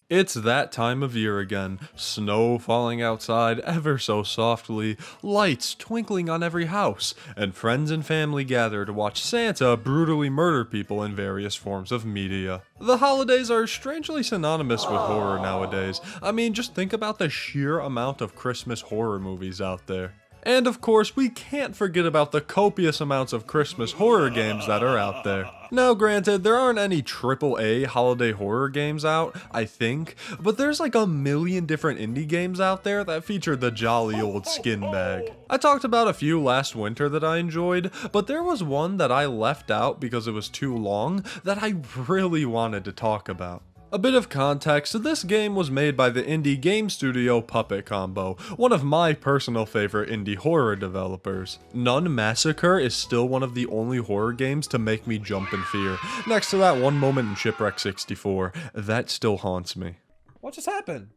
It's that time of year again, snow falling outside ever so softly, lights twinkling on every house, and friends and family gather to watch Santa brutally murder people in various forms of media. The holidays are strangely synonymous with horror nowadays. I mean, just think about the sheer amount of Christmas horror movies out there. And of course, we can't forget about the copious amounts of Christmas horror games that are out there. Now granted, there aren't any AAA holiday horror games out, I think, but there's like a million different indie games out there that feature the jolly old skin bag. I talked about a few last winter that I enjoyed, but there was one that I left out because it was too long that I really wanted to talk about. A bit of context, this game was made by the indie game studio Puppet Combo, one of my personal favorite indie horror developers. Nun Massacre is still one of the only horror games to make me jump in fear, next to that one moment in Shipwreck 64. That still haunts me. What just happened?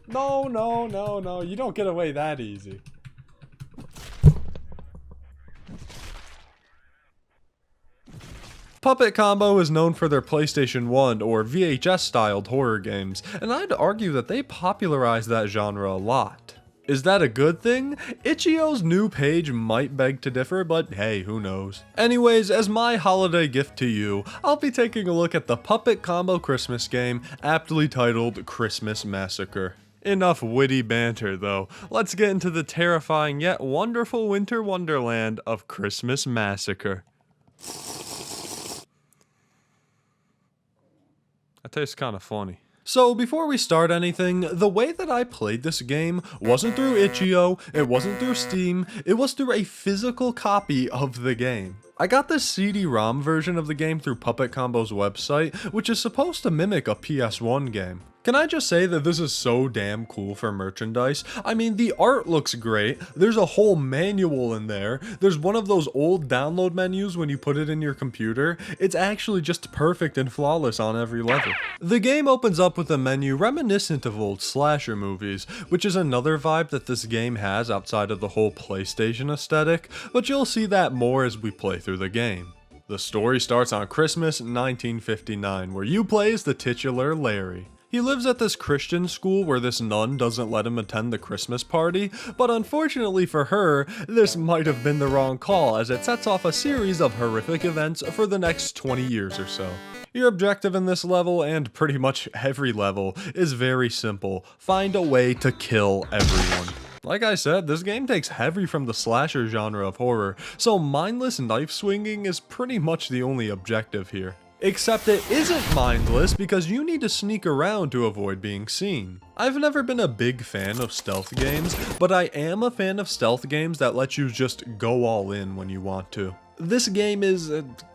No, you don't get away that easy. Puppet Combo is known for their PlayStation 1 or VHS-styled horror games, and I'd argue that they popularized that genre a lot. Is that a good thing? Itch.io's new page might beg to differ, but hey, who knows. Anyways, as my holiday gift to you, I'll be taking a look at the Puppet Combo Christmas game, aptly titled Christmas Massacre. Enough witty banter though, let's get into the terrifying yet wonderful winter wonderland of Christmas Massacre. That tastes kind of funny. So before we start anything, the way that I played this game wasn't through Itch.io, it wasn't through Steam, it was through a physical copy of the game. I got the CD-ROM version of the game through Puppet Combo's website, which is supposed to mimic a PS1 game. Can I just say that this is so damn cool for merchandise? I mean, the art looks great, there's a whole manual in there, there's one of those old download menus when you put it in your computer. It's actually just perfect and flawless on every level. The game opens up with a menu reminiscent of old slasher movies, which is another vibe that this game has outside of the whole PlayStation aesthetic, but you'll see that more as we play through the game. The story starts on Christmas 1959, where you play as the titular Larry. He lives at this Christian school where this nun doesn't let him attend the Christmas party, but unfortunately for her, this might have been the wrong call as it sets off a series of horrific events for the next 20 years or so. Your objective in this level, and pretty much every level, is very simple. Find a way to kill everyone. Like I said, this game takes heavy from the slasher genre of horror, so mindless knife swinging is pretty much the only objective here. Except it isn't mindless because you need to sneak around to avoid being seen. I've never been a big fan of stealth games, but I am a fan of stealth games that let you just go all in when you want to. This game is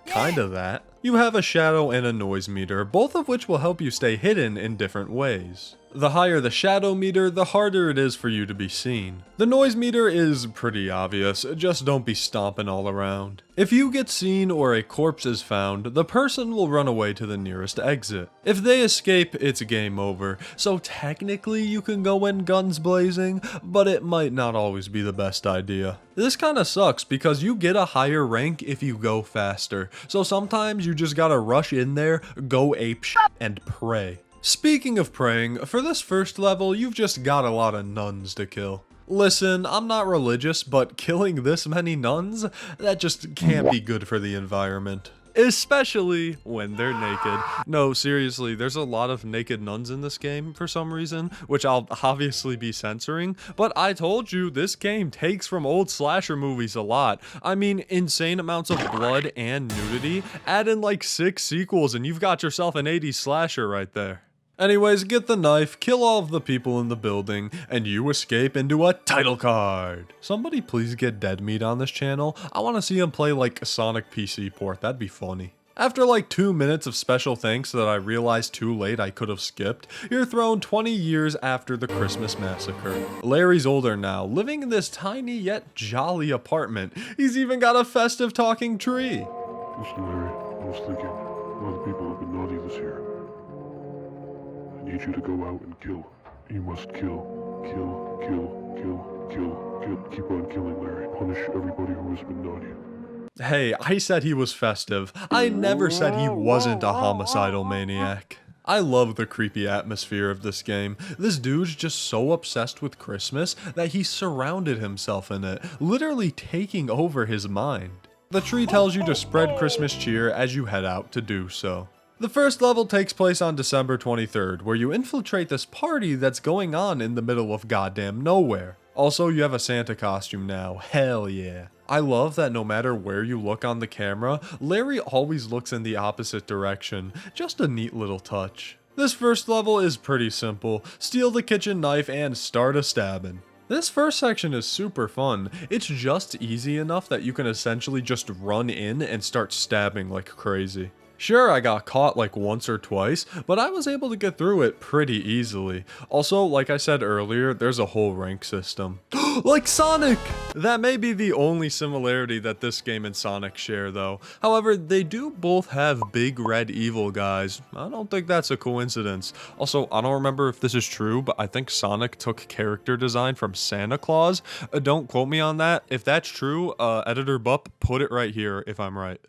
kind of that. You have a shadow and a noise meter, both of which will help you stay hidden in different ways. The higher the shadow meter, the harder it is for you to be seen. The noise meter is pretty obvious, just don't be stomping all around. If you get seen or a corpse is found, the person will run away to the nearest exit. If they escape, it's game over, so technically you can go in guns blazing, but it might not always be the best idea. This kinda sucks because you get a higher rank if you go faster, so sometimes you just gotta rush in there, go apeshit, and pray. Speaking of praying, for this first level, you've just got a lot of nuns to kill. Listen, I'm not religious, but killing this many nuns, that just can't be good for the environment. Especially when they're naked. No, seriously, there's a lot of naked nuns in this game for some reason, which I'll obviously be censoring, but I told you, this game takes from old slasher movies a lot. I mean, insane amounts of blood and nudity. Add in like 6 sequels and you've got yourself an 80s slasher right there. Anyways, get the knife, kill all of the people in the building, and you escape into a title card. Somebody please get Dead Meat on this channel. I want to see him play like a Sonic PC port, that'd be funny. After like 2 minutes of special thanks that I realized too late I could have skipped, you're thrown 20 years after the Christmas Massacre. Larry's older now, living in this tiny yet jolly apartment. He's even got a festive talking tree. Listen, Larry, I was thinking, a lot of people have been naughty this year. I need you to go out and kill. You must kill. Kill. Keep on killing, Larry. Punish everybody who has been naughty. Hey, I said he was festive. I never said he wasn't a homicidal maniac. I love the creepy atmosphere of this game. This dude's just so obsessed with Christmas that he surrounded himself in it, literally taking over his mind. The tree tells you to spread Christmas cheer as you head out to do so. The first level takes place on December 23rd, where you infiltrate this party that's going on in the middle of goddamn nowhere. Also, you have a Santa costume now. Hell yeah. I love that no matter where you look on the camera, Larry always looks in the opposite direction. Just a neat little touch. This first level is pretty simple. Steal the kitchen knife and start a stabbing. This first section is super fun. It's just easy enough that you can essentially just run in and start stabbing like crazy. Sure, I got caught like once or twice, but I was able to get through it pretty easily. Also, like I said earlier, there's a whole rank system. Like Sonic! That may be the only similarity that this game and Sonic share though. However, they do both have big red evil guys. I don't think that's a coincidence. Also, I don't remember if this is true, but I think Sonic took character design from Santa Claus. Don't quote me on that. If that's true, Editor Bup, put it right here if I'm right.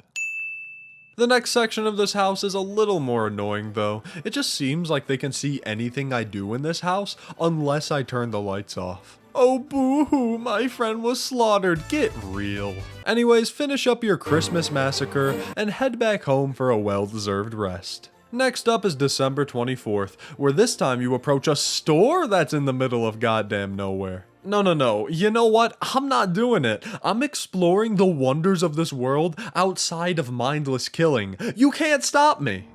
The next section of this house is a little more annoying though. It just seems like they can see anything I do in this house unless I turn the lights off. Oh boo-hoo, my friend was slaughtered, get real. Anyways, finish up your Christmas massacre and head back home for a well-deserved rest. Next up is December 24th, where this time you approach a store that's in the middle of goddamn nowhere. No, you know what? I'm not doing it. I'm exploring the wonders of this world outside of mindless killing. You can't stop me.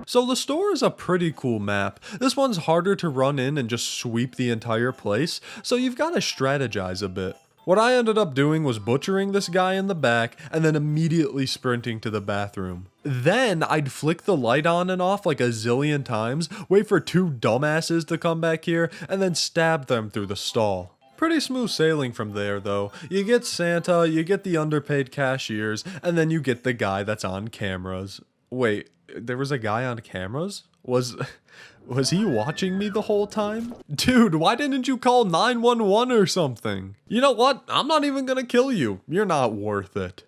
So the store is a pretty cool map. This one's harder to run in and just sweep the entire place, so you've got to strategize a bit. What I ended up doing was butchering this guy in the back and then immediately sprinting to the bathroom. Then I'd flick the light on and off like a zillion times, wait for two dumbasses to come back here, and then stab them through the stall. Pretty smooth sailing from there though. You get Santa, you get the underpaid cashiers, and then you get the guy that's on cameras. Wait, there was a guy on cameras? Was he watching me the whole time? Dude, why didn't you call 911 or something? You know what? I'm not even gonna kill you. You're not worth it.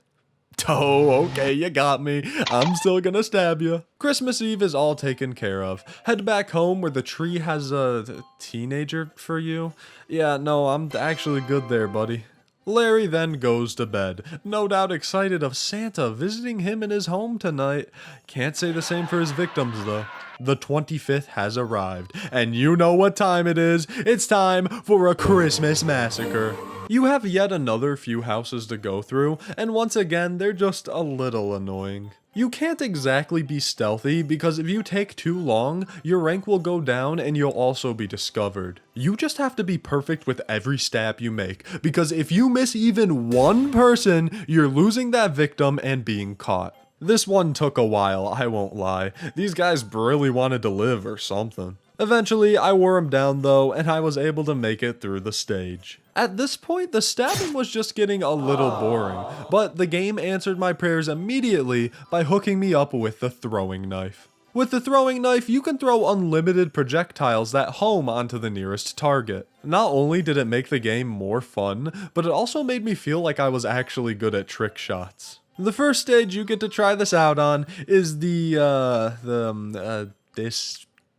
Oh, okay, you got me. I'm still gonna stab you. Christmas Eve is all taken care of. Head back home where the tree has a teenager for you. Yeah, no, I'm actually good there, buddy. Larry then goes to bed, no doubt excited of Santa visiting him in his home tonight. Can't say the same for his victims though. The 25th has arrived, and you know what time it is. It's time for a Christmas massacre. You have yet another few houses to go through, and once again, they're just a little annoying. You can't exactly be stealthy because if you take too long, your rank will go down and you'll also be discovered. You just have to be perfect with every stab you make, because if you miss even one person, you're losing that victim and being caught. This one took a while, I won't lie. These guys really wanted to live or something. Eventually, I wore him down though, and I was able to make it through the stage. At this point, the stabbing was just getting a little boring, but the game answered my prayers immediately by hooking me up with the throwing knife. With the throwing knife, you can throw unlimited projectiles that home onto the nearest target. Not only did it make the game more fun, but it also made me feel like I was actually good at trick shots. The first stage you get to try this out on is this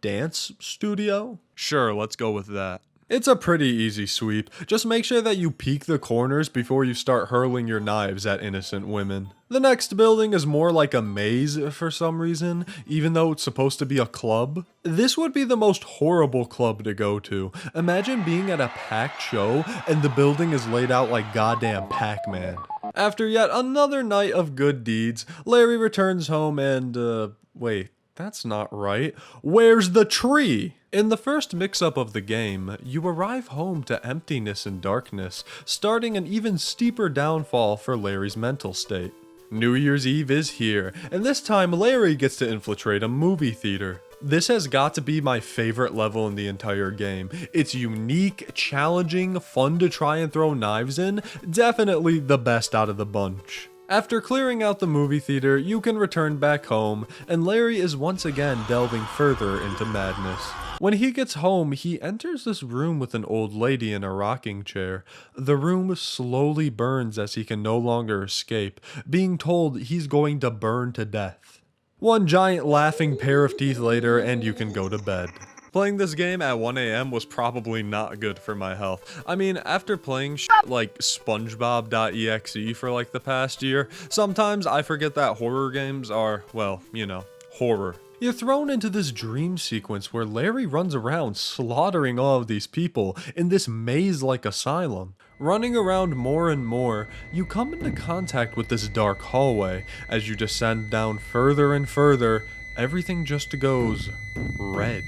dance studio? Sure, let's go with that. It's a pretty easy sweep. Just make sure that you peek the corners before you start hurling your knives at innocent women. The next building is more like a maze for some reason, even though it's supposed to be a club. This would be the most horrible club to go to. Imagine being at a packed show and the building is laid out like goddamn Pac-Man. After yet another night of good deeds, Larry returns home and, wait, that's not right. Where's the tree? In the first mix-up of the game, you arrive home to emptiness and darkness, starting an even steeper downfall for Larry's mental state. New Year's Eve is here, and this time Larry gets to infiltrate a movie theater. This has got to be my favorite level in the entire game. It's unique, challenging, fun to try and throw knives in, definitely the best out of the bunch. After clearing out the movie theater, you can return back home, and Larry is once again delving further into madness. When he gets home, he enters this room with an old lady in a rocking chair. The room slowly burns as he can no longer escape, being told he's going to burn to death. One giant laughing pair of teeth later, and you can go to bed. Playing this game at 1 a.m. was probably not good for my health. I mean, after playing shit like SpongeBob.exe for like the past year, sometimes I forget that horror games are, well, you know, horror. You're thrown into this dream sequence where Larry runs around slaughtering all of these people in this maze-like asylum. Running around more and more, you come into contact with this dark hallway. As you descend down further and further, everything just goes red.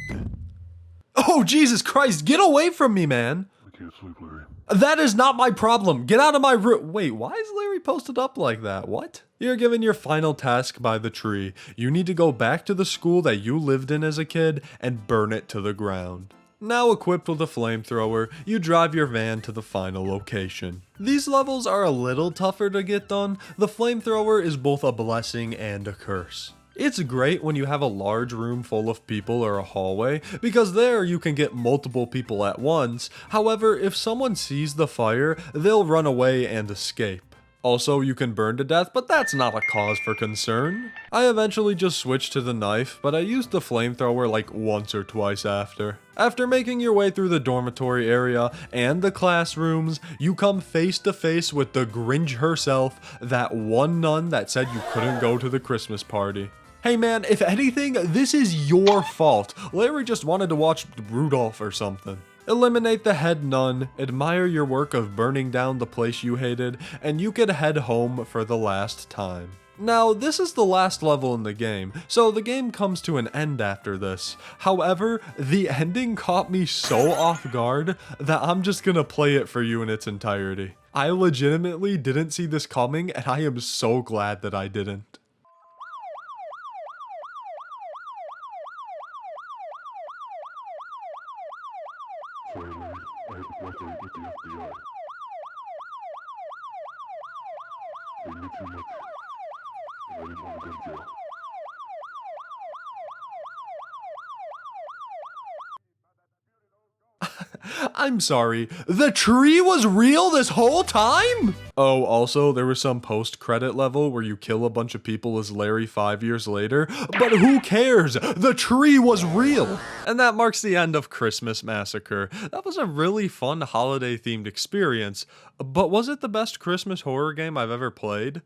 Oh, Jesus Christ, get away from me, man! I can't sleep, Larry. That is not my problem. Get out of my room. Wait, why is Larry posted up like that? What? You're given your final task by the tree. You need to go back to the school that you lived in as a kid and burn it to the ground. Now equipped with a flamethrower, you drive your van to the final location. These levels are a little tougher to get done. The flamethrower is both a blessing and a curse. It's great when you have a large room full of people or a hallway, because there you can get multiple people at once. However, if someone sees the fire, they'll run away and escape. Also, you can burn to death, but that's not a cause for concern. I eventually just switched to the knife, but I used the flamethrower like once or twice after. After making your way through the dormitory area and the classrooms, you come face to face with the Grinch herself, that one nun that said you couldn't go to the Christmas party. Hey man, if anything, this is your fault. Larry just wanted to watch Rudolph or something. Eliminate the head nun, admire your work of burning down the place you hated, and you can head home for the last time. Now, this is the last level in the game, so the game comes to an end after this. However, the ending caught me so off guard that I'm just gonna play it for you in its entirety. I legitimately didn't see this coming, and I am so glad that I didn't. Sorry, Larry. I had to cooperate with the FBI. They knew too much, and I didn't want to go to jail. I'm sorry, the tree was real this whole time? Oh, also, there was some post-credit level where you kill a bunch of people as Larry 5 years later, but who cares? The tree was real! And that marks the end of Christmas Massacre. That was a really fun holiday-themed experience, but was it the best Christmas horror game I've ever played?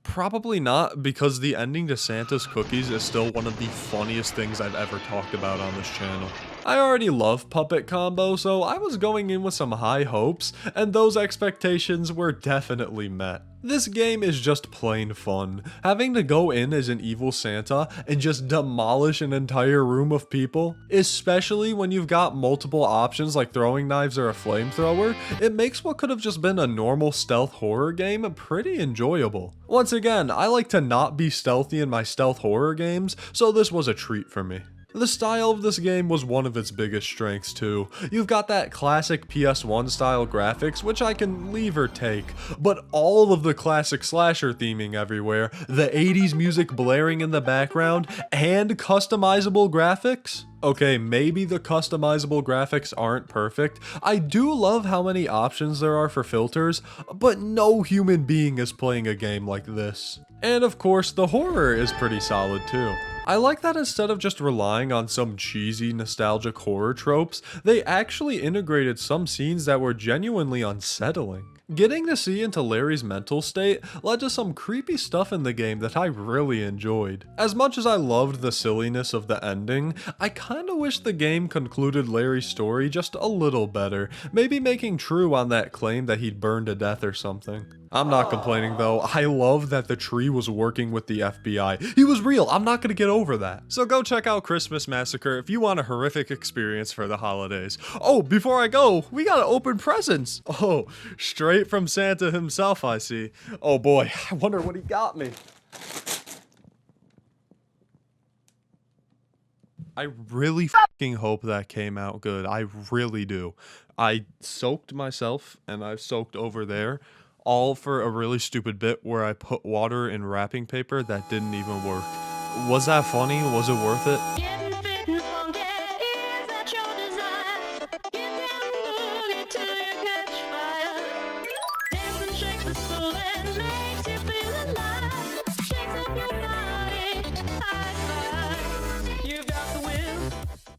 Probably not, because the ending to Santa's Cookies is still one of the funniest things I've ever talked about on this channel. I already love Puppet Combo, so I was going in with some high hopes, and those expectations were definitely met. This game is just plain fun. Having to go in as an evil Santa and just demolish an entire room of people, especially when you've got multiple options like throwing knives or a flamethrower, it makes what could have just been a normal stealth horror game pretty enjoyable. Once again, I like to not be stealthy in my stealth horror games, so this was a treat for me. The style of this game was one of its biggest strengths too. You've got that classic PS1 style graphics, which I can leave or take, but all of the classic slasher theming everywhere, the 80s music blaring in the background, and customizable graphics? Okay, maybe the customizable graphics aren't perfect. I do love how many options there are for filters, but no human being is playing a game like this. And of course, the horror is pretty solid too. I like that instead of just relying on some cheesy, nostalgic horror tropes, they actually integrated some scenes that were genuinely unsettling. Getting to see into Larry's mental state led to some creepy stuff in the game that I really enjoyed. As much as I loved the silliness of the ending, I kinda wish the game concluded Larry's story just a little better, maybe making true on that claim that he'd burned to death or something. I'm not complaining though, I love that the tree was working with the FBI. He was real, I'm not gonna get over that. So go check out Christmas Massacre if you want a horrific experience for the holidays. Oh, before I go, we gotta open presents. Oh, straight from Santa himself, I see. Oh boy, I wonder what he got me. I really fucking hope that came out good. I really do. I soaked myself and I've soaked over there, all for a really stupid bit where I put water in wrapping paper that didn't even work. Was that funny? Was it worth it? The school that makes you feel alive. Shakes up your